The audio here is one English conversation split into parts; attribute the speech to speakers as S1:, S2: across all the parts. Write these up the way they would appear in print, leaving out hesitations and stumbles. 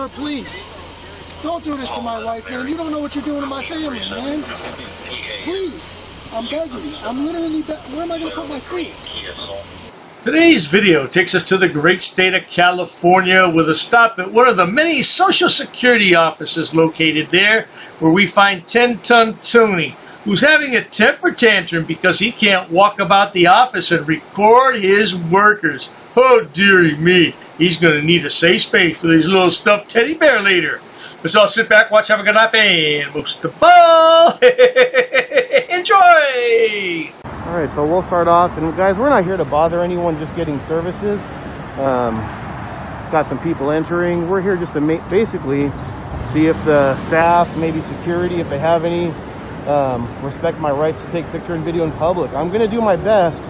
S1: Sir, please. Don't do this to my wife, man. You don't know what you're doing to my family, man. Please. I'm begging you. I'm literally where am I going to put my feet?
S2: Today's video takes us to the great state of California with a stop at one of the many Social Security offices located there, where we find 10-ton Tony, who's having a temper tantrum because he can't walk about the office and record his workers. Oh dearie me, he's going to need a safe space for these little stuffed teddy bear later. Let's all sit back, watch, have a good life, and most of all, enjoy!
S3: Alright, so we'll start off, and guys, we're not here to bother anyone just getting services. Got some people entering. We're here just to basically see if the staff, maybe security, if they have any, respect my rights to take picture and video in public. I'm going to do my best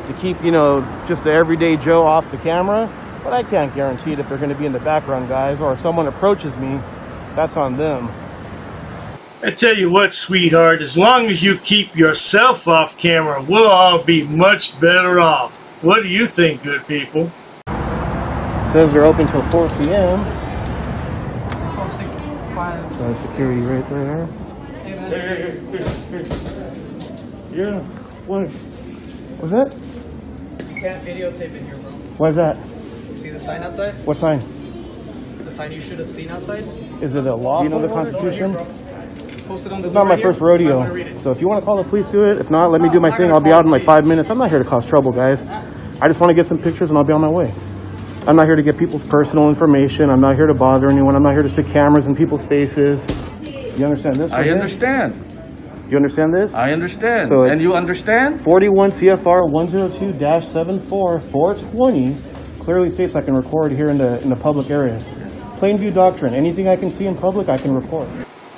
S3: to keep, you know, just the everyday Joe off the camera, but I can't guarantee it if they're going to be in the background, guys, or if someone approaches me, that's on them.
S2: I tell you what, sweetheart, as long as you keep yourself off camera, we'll all be much better off. What do you think, good people?
S3: Says they're open till 4 p.m. So security right there.
S2: Hey. Yeah, what?
S3: What's that?
S4: You can't videotape in here, bro.
S3: Why is that?
S4: You see the sign outside?
S3: What sign?
S4: The sign you should have seen outside?
S3: Is it a law? Do you know the Constitution?
S4: It's posted on the
S3: It's not my first rodeo, so if you want to call the police, do it. If not, let me do my thing. I'll be out in like 5 minutes. I'm not here to cause trouble, guys. I just want to get some pictures and I'll be on my way. I'm not here to get people's personal information. I'm not here to bother anyone. I'm not here to stick cameras in people's faces. You understand this?
S5: I understand.
S3: You understand this?
S5: I understand.
S3: So
S5: and you understand?
S3: 41 CFR 102-74 420 clearly states I can record here in the public area. Plainview doctrine. Anything I can see in public, I can record.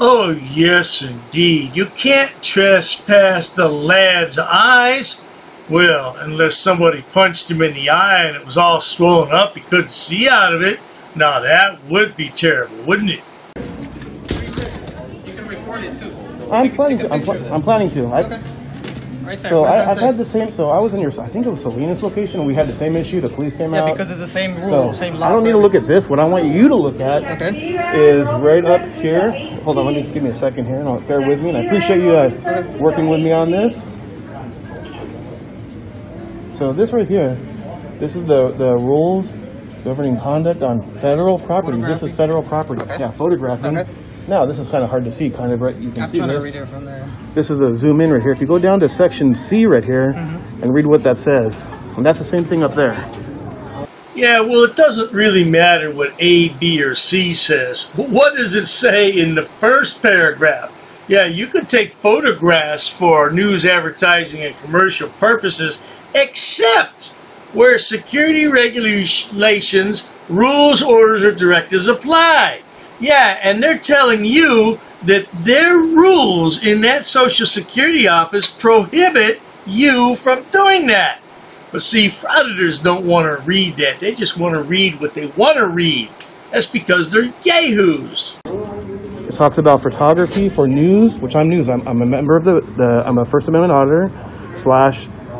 S2: Oh, yes, indeed. You can't trespass the lad's eyes. Well, unless somebody punched him in the eye and it was all swollen up, he couldn't see out of it. Now, that would be terrible, wouldn't it?
S4: You can record it, too.
S3: I'm planning to. I'm planning to.
S4: Okay. Right there.
S3: So I've had the same. So I was in your. I think it was Salinas location, and we had the same issue. The police came out.
S4: Yeah, because it's the same rule,
S3: So
S4: same law.
S3: I don't need to look at this. What I want you to look at is right up here. Hold on, give me a second here, and I'll bear with me. And I appreciate you working with me on this. So this right here, this is the rules governing conduct on federal property. This is federal property.
S4: Okay.
S3: Yeah, photographing.
S4: Okay.
S3: Now this is kind of hard to see. Kind of right. You can see
S4: I'm trying
S3: this.
S4: to read it from there.
S3: This is a zoom in right here. If you go down to section C right here and read what that says, and that's the same thing up there.
S2: Yeah, well, it doesn't really matter what A, B, or C says. But what does it say in the first paragraph? Yeah, you could take photographs for news, advertising, and commercial purposes, except where security regulations, rules, orders, or directives apply. Yeah, and they're telling you that their rules in that Social Security office prohibit you from doing that. But see, frauditors don't want to read that. They just want to read what they want to read. That's because they're yahoos.
S3: It talks about photography for news, which I'm news. I'm a member of I'm a First Amendment auditor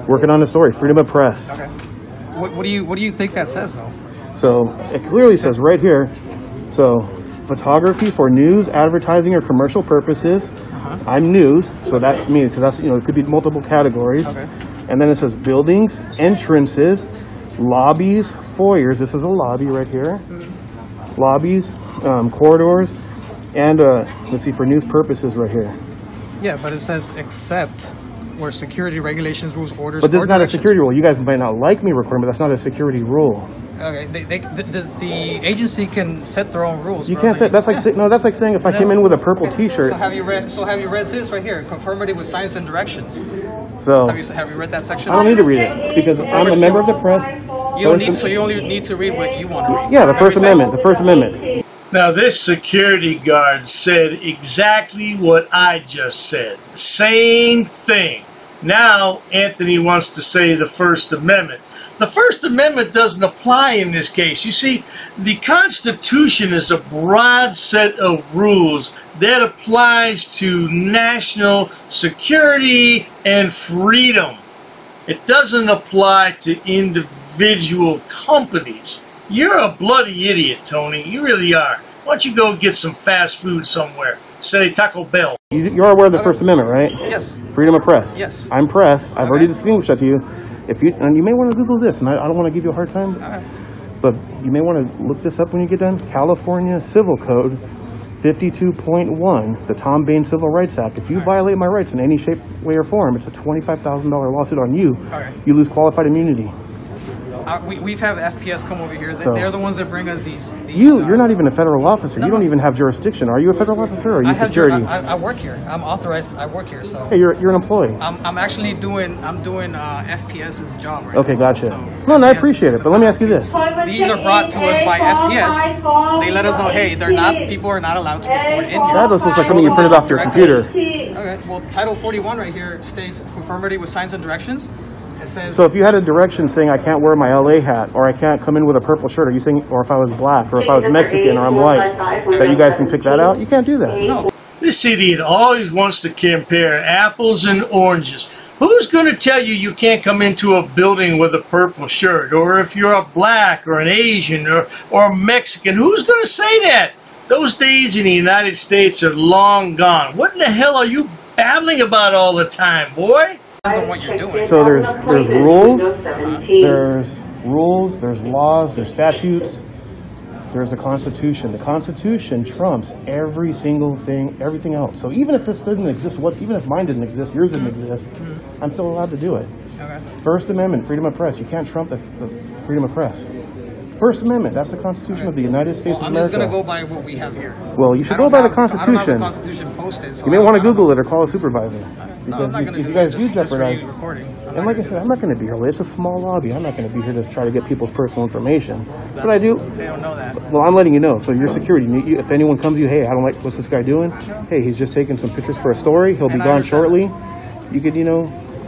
S3: / working on the story, freedom of press.
S4: Okay. What do you think that says, though?
S3: So it clearly says right here. So photography for news, advertising, or commercial purposes. I'm news, so that's me, because that's, you know, it could be multiple categories.
S4: Okay.
S3: And then it says buildings, entrances, lobbies, foyers. This is a lobby right here. Lobbies, corridors, and let's see, for news purposes right here.
S4: Yeah, but it says except where security regulations, rules, orders.
S3: But this is not a security rule. You guys might not like me recording, but that's not a security rule.
S4: Okay, the agency can set their own rules.
S3: You can't say that's like that's like saying if I came in with a purple T-shirt.
S4: So have you read this right here? Conformity with signs and directions.
S3: So
S4: have you read that section?
S3: I don't need to read it because I'm a member of the press.
S4: You only need to read what you want to read.
S3: Yeah, the First Amendment. The First Amendment.
S2: Now, this security guard said exactly what I just said. Same thing. Now, Anthony wants to say the First Amendment. The First Amendment doesn't apply in this case. You see, the Constitution is a broad set of rules that applies to national security and freedom. It doesn't apply to individual companies. You're a bloody idiot, Tony. You really are. Why don't you go get some fast food somewhere? Say Taco Bell.
S3: You're aware of the First Amendment, right?
S4: Yes.
S3: Freedom of press.
S4: Yes.
S3: I'm press. I've already distinguished that to you. And you may want to Google this, and I don't want to give you a hard time, but you may want to look this up when you get done. California Civil Code 52.1, the Tom Bain Civil Rights Act. If you violate my rights in any shape, way, or form, it's a $25,000 lawsuit on you. You lose qualified immunity.
S4: We've had FPS come over here. They're the ones that bring us these
S3: you're not even a federal officer. No. You don't even have jurisdiction. Are you a federal officer or are you security?
S4: I work here. I'm authorized. I work here. So
S3: hey, you're an employee.
S4: I'm actually doing FPS's job right
S3: Okay,
S4: now.
S3: gotcha.
S4: So
S3: no, I appreciate it, but let me ask you this.
S4: These are brought to us by FPS. They let us know, hey, people are not allowed to record in here.
S3: That looks like something you printed off your computer.
S4: Okay, well, Title 41 right here states conformity with signs and directions. It says,
S3: so if you had a direction saying I can't wear my LA hat, or I can't come in with a purple shirt, are you saying, or if I was black, or if I was Mexican, or I'm white, that you guys can pick that out? You can't do that.
S4: No.
S2: This idiot always wants to compare apples and oranges. Who's going to tell you can't come into a building with a purple shirt? Or if you're a black or an Asian or a Mexican, who's going to say that? Those days in the United States are long gone. What in the hell are you babbling about all the time, boy?
S4: Depends on what you're doing.
S3: So there's rules, there's laws, there's statutes, there's the Constitution. The Constitution trumps every single thing, everything else. So even if this didn't exist, even if mine didn't exist, yours didn't exist, I'm still allowed to do it.
S4: Okay.
S3: First Amendment, freedom of press. You can't trump the freedom of press. First Amendment, that's the Constitution of the United States of America.
S4: I'm just going to go by what we have here.
S3: Well, you should go by the Constitution.
S4: I don't have the Constitution posted. So
S3: you may want to Google it or call a supervisor. Because
S4: no, I'm not going to
S3: if
S4: do
S3: you guys
S4: that.
S3: do
S4: Just for
S3: jeopardize.
S4: you recording.
S3: And like I said, I'm not going to be here. It's a small lobby. I'm not going to be here to try to get people's personal information. But I do.
S4: They don't know that.
S3: Well, I'm letting you know. So your security, if anyone comes to you, hey, I don't like what's this guy doing? Hey, he's just taking some pictures for a story. He'll be gone shortly. You could,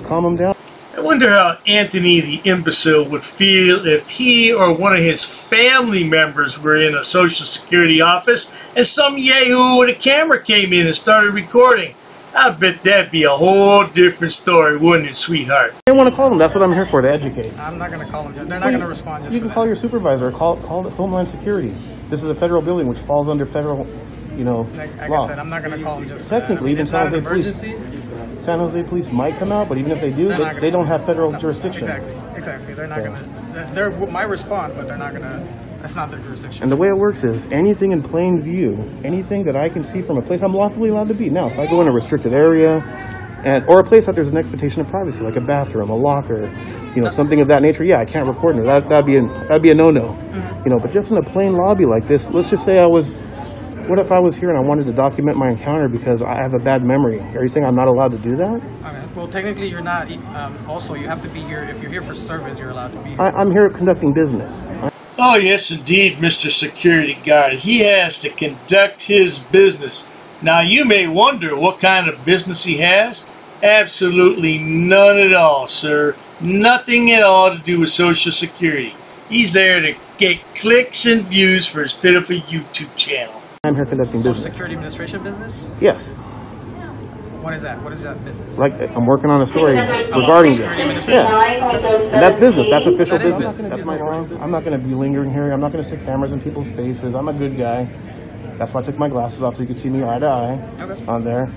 S3: calm him down.
S2: I wonder how Anthony the imbecile would feel if he or one of his family members were in a Social Security office and some yahoo with a camera came in and started recording. I bet that'd be a whole different story, wouldn't it, sweetheart?
S3: I want to call them. That's what I'm here for, to educate.
S4: I'm not going to call them. They're not going to respond.
S3: You can call your supervisor or call the Homeland Security. This is a federal building which falls under federal,
S4: like
S3: law.
S4: I said, I'm not going to call them just
S3: technically, even
S4: it's not an
S3: San Jose Police might come out, but even if they do, they don't have federal jurisdiction.
S4: Exactly. They're not going to. They might respond, but they're not going to. That's not their jurisdiction.
S3: And the way it works is anything in plain view, anything that I can see from a place I'm lawfully allowed to be. Now, if I go in a restricted area, or a place that there's an expectation of privacy, like a bathroom, a locker, something of that nature, yeah, I can't record it. That'd be a no-no.
S4: Mm-hmm.
S3: But just in a plain lobby like this, let's just say what if I was here and I wanted to document my encounter because I have a bad memory? Are you saying I'm not allowed to do that?
S4: Okay. Well, technically, you're not. Also, you have to be here. If you're here for service, you're allowed to be here.
S3: I'm here conducting business.
S2: Oh, yes, indeed, Mr. Security Guard. He has to conduct his business. Now, you may wonder what kind of business he has. Absolutely none at all, sir. Nothing at all to do with Social Security. He's there to get clicks and views for his pitiful YouTube channel.
S3: I'm here conducting business.
S4: Social Security Administration business?
S3: Yes.
S4: What is that? What is that business?
S3: Like, I'm working on a story regarding this. Yeah. And that's business. That's official business. That's my law. I'm not going to be lingering here. I'm not going to stick cameras in people's faces. I'm a good guy. That's why I took my glasses off so you could see me eye to eye on there.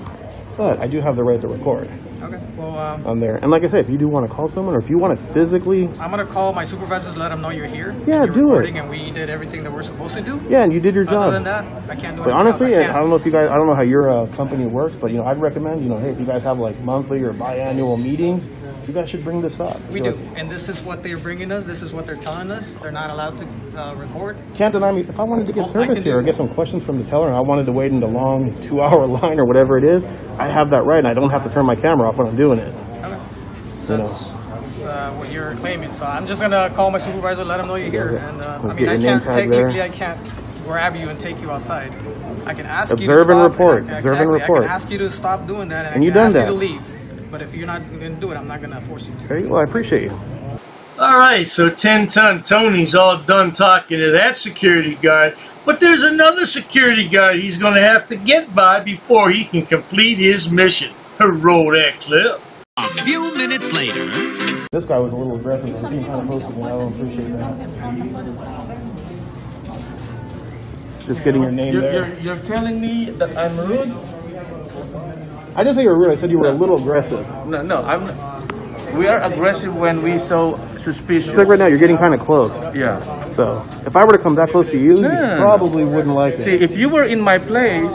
S3: But I do have the right to record.
S4: Okay. Well,
S3: on there. And like I said, if you do want to call someone or if you want to physically...
S4: I'm going to call my supervisors, let them know you're here.
S3: Yeah, do it.
S4: And we did everything that we're supposed to do.
S3: Yeah, and you did your job.
S4: Other than that, I can't do it.
S3: But honestly, I don't know if you guys... I don't know how your company works, but, I'd recommend, hey, if you guys have, like, monthly or biannual meetings, you guys should bring this up.
S4: We do. And this is what they're bringing us. This is what they're telling us. They're not allowed to record.
S3: Can't deny me. If I wanted to get service here or get some questions from the teller and I wanted to wait in the long 2-hour line or whatever it is, I have that right and I don't have to turn my camera off when I'm doing it.
S4: Okay. That's what you're claiming. So I'm just going to call my supervisor, let him know you're here. And I can't grab you and take you outside. I can ask you to stop.
S3: Observe and report. Observe and report.
S4: I can ask you to stop doing that
S3: and
S4: I can ask
S3: you
S4: to leave. But if you're not going to do it, I'm not going to force you to.
S3: Okay, well, I appreciate you.
S2: All right, so 10-Ton Tony's all done talking to that security guard, but there's another security guard he's going to have to get by before he can complete his mission. Roll that clip.
S5: A few minutes later...
S3: This guy was a little aggressive. I'm being kind of close to me. I don't appreciate that. Just getting your name there.
S6: You're telling me that I'm rude?
S3: I didn't say you were rude. I said you were a little aggressive.
S6: No, we are aggressive when we so suspicious.
S3: It's like right now, you're getting kind of close.
S6: Yeah.
S3: So, if I were to come that close to you, you probably wouldn't like it.
S6: See, if you were in my place,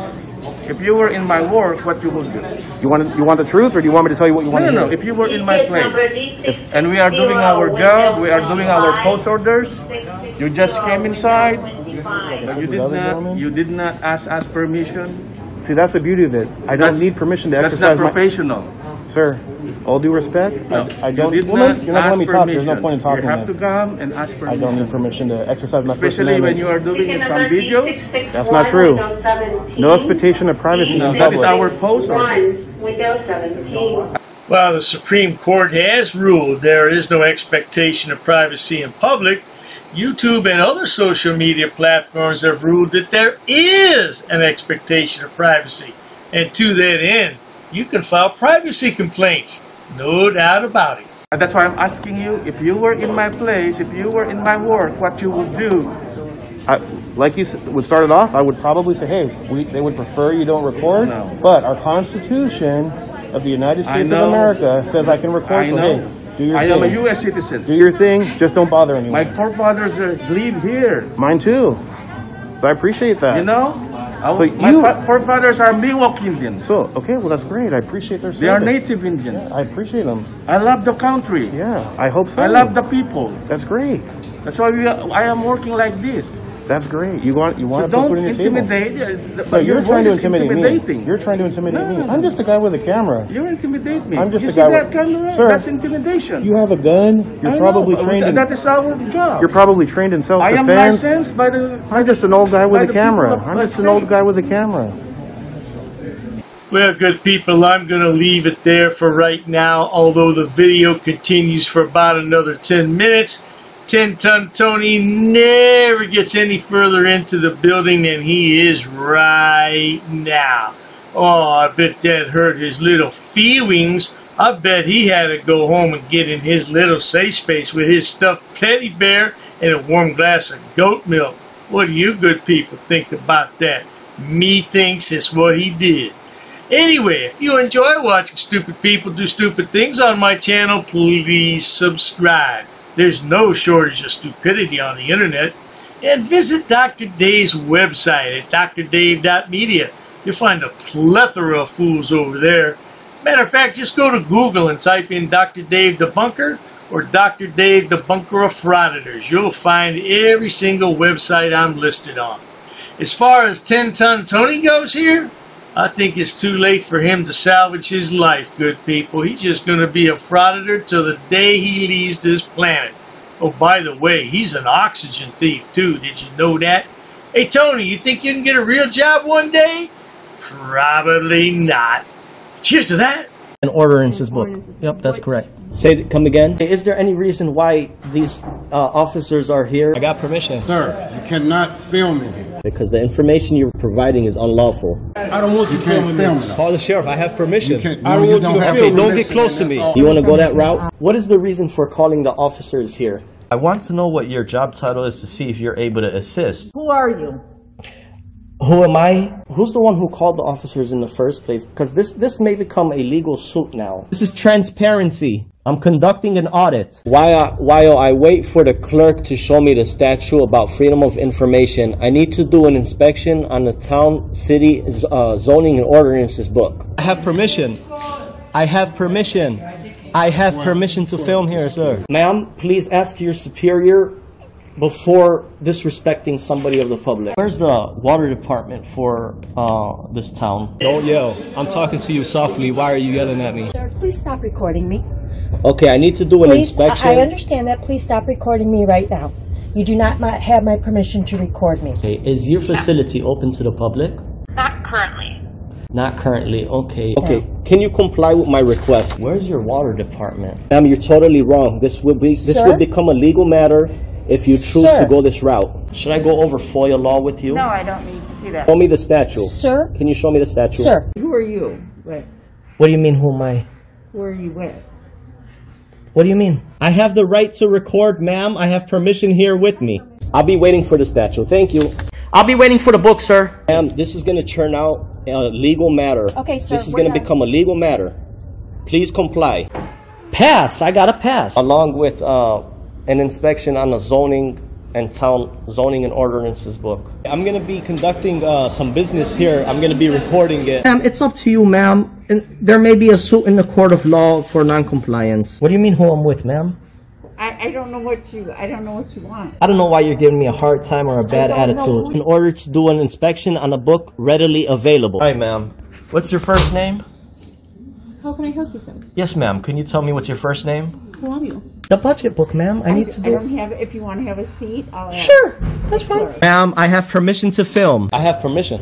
S6: if you were in my work, what you would do?
S3: You want the truth, or do you want me to tell you what you want to hear?
S6: No. If you were in my place, and we are doing our job, we are doing our post orders, you just came inside, you did not ask us permission.
S3: See, that's the beauty of it. I don't need permission to exercise.
S6: That's not professional.
S3: Sir, all due respect, I don't.
S6: You're not going to let me talk. There's no point in talking. You have to come and ask permission.
S3: I don't need permission to exercise my First
S6: Especially
S3: Amendment.
S6: when you are doing some videos.
S3: That's not true. No expectation of privacy in public.
S6: That is our post order.
S2: Well, the Supreme Court has ruled there is no expectation of privacy in public. YouTube and other social media platforms have ruled that there is an expectation of privacy. And to that end, you can file privacy complaints. No doubt about it.
S6: And that's why I'm asking you, if you were in my place, if you were in my work, what you would do?
S3: Like you would start it off, I would probably say, hey, they would prefer you don't record.
S6: No.
S3: But our Constitution of the United States of America says I can record. So, hey, do your thing.
S6: I am a U.S. citizen.
S3: Do your thing. Just don't bother anyone.
S6: My forefathers live here.
S3: Mine too. So I appreciate that.
S6: You know? My forefathers are Miwok Indians.
S3: So, okay, well, that's great. I appreciate their service.
S6: They are native Indians.
S3: Yeah, I appreciate them.
S6: I love the country.
S3: Yeah, I hope so.
S6: I love the people.
S3: That's great.
S6: That's why I am working like this.
S3: That's great. You want
S6: so
S3: to put
S6: don't
S3: in your
S6: intimidate.
S3: No, you're trying to intimidate me. You're trying to intimidate me. I'm just a guy with a camera.
S6: You intimidate me.
S3: I'm just
S6: you
S3: a
S6: see
S3: guy
S6: that
S3: with...
S6: camera?
S3: Sir,
S6: that's intimidation.
S3: You have a gun. You're probably trained in...
S6: That is our job.
S3: You're probably trained in self-defense.
S6: I am licensed by the...
S3: I'm just an old guy with a camera. I'm just an old guy with a camera.
S2: Well, good people, I'm going to leave it there for right now, although the video continues for about another 10 minutes. 10-Ton Tony never gets any further into the building than he is right now. Oh, I bet that hurt his little feelings. I bet he had to go home and get in his little safe space with his stuffed teddy bear and a warm glass of goat milk. What do you good people think about that? Me thinks it's what he did. Anyway, if you enjoy watching stupid people do stupid things on my channel, please subscribe. There's no shortage of stupidity on the internet. And visit Dr. Dave's website at drdave.media. You'll find a plethora of fools over there. Matter of fact, just go to Google and type in Dr. Dave Debunker or Dr. Dave Debunker of Frauditors. You'll find every single website I'm listed on. As far as 10-Ton Tony goes here, I think it's too late for him to salvage his life, good people. He's just going to be a frauditor till the day he leaves this planet. Oh, by the way, he's an oxygen thief, too. Did you know that? Hey, Tony, you think you can get a real job one day? Probably not. Cheers to that.
S7: An ordinances book. Yep, that's correct. Come again. Is there any reason why these officers are here? I got permission.
S8: Sir, you cannot film me here.
S7: Because the information you're providing is unlawful.
S8: I don't want you to film me.
S7: Call the sheriff. I have permission.
S8: I don't want you to film me.
S7: Don't get close to me. You want to go that route? What is the reason for calling the officers here? I want to know what your job title is to see if you're able to assist.
S9: Who are you?
S7: Who am I? Who's the one who called the officers in the first place? Because this may become a legal suit now. This is transparency. I'm conducting an audit. While I wait for the clerk to show me the statute about freedom of information, I need to do an inspection on the town, city, zoning and ordinances book. I have permission. I have permission. I have permission to film here, sir. Ma'am, please ask your superior before disrespecting somebody of the public. Where's the water department for this town? Don't yell. I'm talking to you softly. Why are you yelling at me?
S9: Sir, please stop recording me.
S7: Okay, I need to do an inspection.
S9: I understand that. Please stop recording me right now. You do not have my permission to record me.
S7: Okay, is your facility open to the public?
S10: Not currently.
S7: Not currently, okay. Okay, can you comply with my request? Where's your water department? Ma'am, you're totally wrong. This will become a legal matter if you choose to go this route. Should I go over FOIA law with you?
S10: No, I don't need to do that.
S7: Show me the statute.
S9: Sir?
S7: Can you show me the statute?
S9: Sir. Who are you? Right.
S7: What do you mean, who am I?
S5: Who are you with?
S7: What do you mean? I have the right to record, ma'am. I have permission here with me. I'll be waiting for the statue. Thank you. I'll be waiting for the book, sir. Ma'am, this is going to turn out a legal matter.
S9: Okay, sir.
S7: This is going to become a legal matter. Please comply. Pass. I got a pass. Along with an inspection on the zoning and ordinances book. I'm going to be conducting some business here. I'm going to be recording it. Ma'am, it's up to you, ma'am. And there may be a suit in the court of law for non-compliance. What do you mean who I'm with, ma'am?
S5: I don't know what you want.
S7: I don't know why you're giving me a hard time or a bad attitude. In order to do an inspection on a book readily available. Hi, ma'am. What's your first name?
S5: How can I help you, sir?
S7: Yes, ma'am. Can you tell me what's your first name?
S5: Who are you?
S7: The budget book, ma'am. I need to do.
S5: I don't have. If you want to have a seat, I'll.
S7: Sure, that's fine. Ma'am, I have permission to film. I have permission.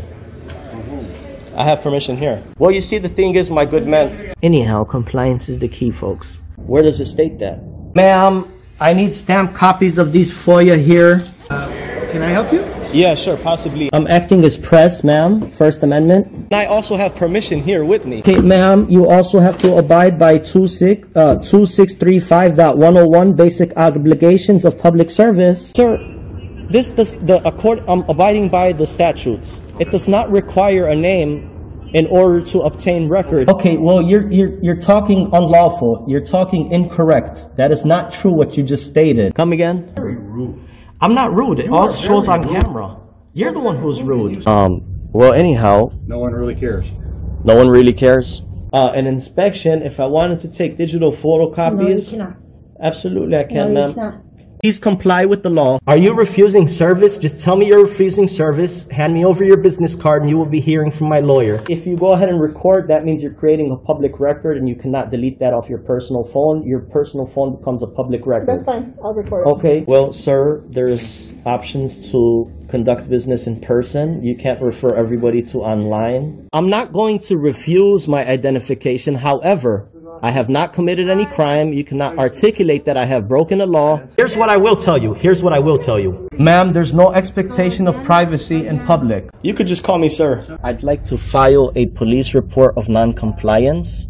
S7: I have permission here. Well, you see, the thing is, my good man. Anyhow, compliance is the key, folks. Where does it state that? Ma'am, I need stamped copies of these FOIA here.
S1: Can I help you?
S7: Yeah, sure, possibly. I'm acting as press, ma'am. First Amendment. And I also have permission here with me. Okay, ma'am, you also have to abide by 2635.101 basic obligations of public service. Sir, I'm abiding by the statutes. It does not require a name in order to obtain record. Okay, well, you're talking unlawful. You're talking incorrect. That is not true what you just stated. Come again? Very rude. I'm not rude. It all shows on camera. You're the one who's rude. Well, anyhow.
S8: No one really cares.
S7: No one really cares? An inspection, if I wanted to take digital photocopies.
S9: No, you cannot.
S7: Absolutely, I can,
S9: No,
S7: ma'am.
S9: you cannot.
S7: Please comply with the law. Are you refusing service? Just tell me you're refusing service. Hand me over your business card and you will be hearing from my lawyer. If you go ahead and record, that means you're creating a public record and you cannot delete that off your personal phone. Your personal phone becomes a public record.
S9: That's fine. I'll record it.
S7: Okay. Well, sir, there's options to conduct business in person. You can't refer everybody to online. I'm not going to refuse my identification. However, I have not committed any crime. You cannot articulate that I have broken the law. Here's what I will tell you. Here's what I will tell you. Ma'am, there's no expectation of privacy in public. You could just call me sir. I'd like to file a police report of non-compliance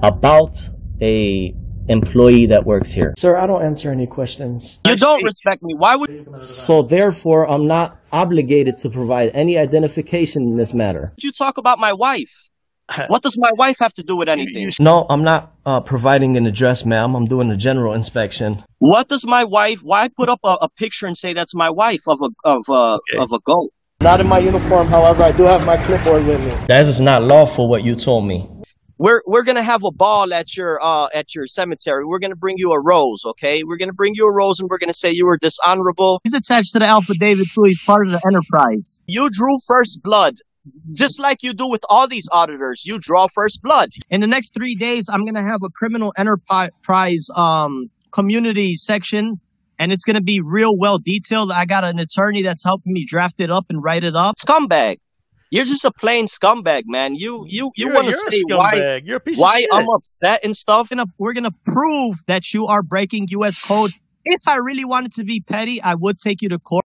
S7: about a employee that works here. Sir, I don't answer any questions.
S11: You don't respect me. Why would...
S7: So therefore, I'm not obligated to provide any identification in this matter.
S11: You talk about my wife? What does my wife have to do with anything?
S7: No, I'm not providing an address, ma'am. I'm doing a general inspection.
S11: What does my wife... Why put up a picture and say that's my wife of a goat?
S7: Not in my uniform, however, I do have my clipboard with me. That is not lawful, what you told me.
S11: We're gonna have a ball at your cemetery. We're gonna bring you a rose, okay? We're gonna bring you a rose and we're gonna say you were dishonorable. He's attached to the affidavit too. He's part of the enterprise. You drew first blood. Just like you do with all these auditors, you draw first blood. In the next 3 days, I'm going to have a criminal enterprise community section, and it's going to be real well detailed. I got an attorney that's helping me draft it up and write it up. Scumbag. You're just a plain scumbag, man. You want to say why I'm upset and stuff. We're going to prove that you are breaking U.S. code. If I really wanted to be petty, I would take you to court.